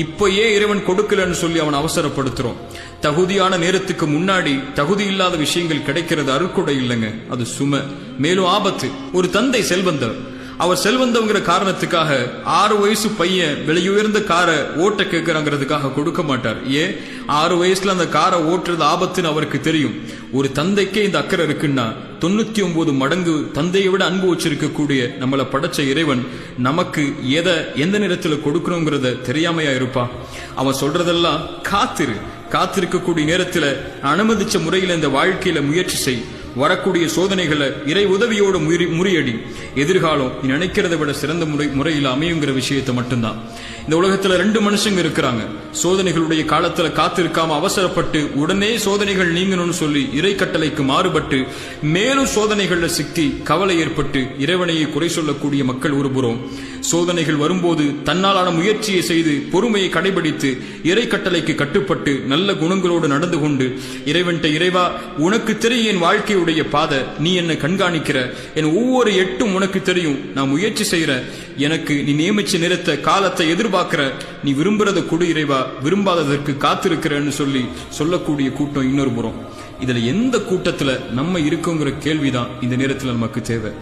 இப்ப ஏன் இறைவன் கொடுக்கலன்னு சொல்லி அவன் அவசரப்படுத்துறோம். தகுதியான நேரத்துக்கு முன்னாடி தகுதி இல்லாத விஷயங்கள் கிடைக்கிறது அருள்கொடை இல்லைங்க, அது சுமை, மேலும் ஆபத்து. ஒரு தந்தை செல்வந்தர், அவர் செல்வந்தங்கிற காரணத்துக்காக 6 வயசு பையன் விலையுயர்ந்த காரை ஓட்ட கேட்கிறாங்கிறதுக்காக கொடுக்க மாட்டார். ஏன்? 6 வயசுல அந்த காரை ஓட்டுறது ஆபத்துன்னு அவருக்கு தெரியும். ஒரு தந்தைக்கே இந்த அக்கறை இருக்குன்னா 99 மடங்கு தந்தையை விட அன்பு வச்சிருக்கக்கூடிய நம்மளை படைச்ச இறைவன் நமக்கு எந்த நேரத்துல கொடுக்கணுங்கிறத தெரியாமையா இருப்பா? அவன் சொல்றதெல்லாம் காத்திருக்கக்கூடிய நேரத்துல அனுமதிச்ச முறையில இந்த வாழ்க்கையில முயற்சி செய், வரக்கூடிய சோதனைகளை இறை உதவியோடு முறியடி, எதிர்காலம் நீ நினைக்கிறத விட சிறந்த முறையில் அமையுங்கிற விஷயத்தை மட்டும்தான். இந்த உலகத்துல 2 மனுஷங்க இருக்கிறாங்க. சோதனைகளுடைய காலத்துல காத்திருக்காம அவசரப்பட்டு உடனே சோதனைகள் நீங்கணும்னு சொல்லி இறை கட்டளைக்கு மாறுபட்டு மேலும் சோதனைகள்ல சிக்கி கவலை ஏற்பட்டு இறைவனையை குறை சொல்லக்கூடிய மக்கள் ஒருபுறம், சோதனைகள் வரும்போது தன்னாலான முயற்சியை செய்து பொறுமையை கடைபிடித்து இறை கட்டளைக்கு கட்டுப்பட்டு நல்ல குணங்களோடு நடந்து கொண்டு இறைவா உனக்கு தெரியும் என் வாழ்க்கையுடைய பாதை, நீ என்னை கண்காணிக்கிற, என் ஒவ்வொரு எட்டும் உனக்கு தெரியும், நான் முயற்சி செய்யற, எனக்கு நீ நியமிச்ச நேரத்தை காலத்தை எதிர்பார்க்கிற, நீ விரும்புறத கொடு இறைவா, விரும்பாததற்கு காத்திருக்கிறன்னு சொல்லக்கூடிய கூட்டம் இன்னொரு புறம். இதுல எந்த கூட்டத்துல நம்ம இருக்கோங்கிற கேள்விதான் இந்த நேரத்துல நமக்கு தேவை.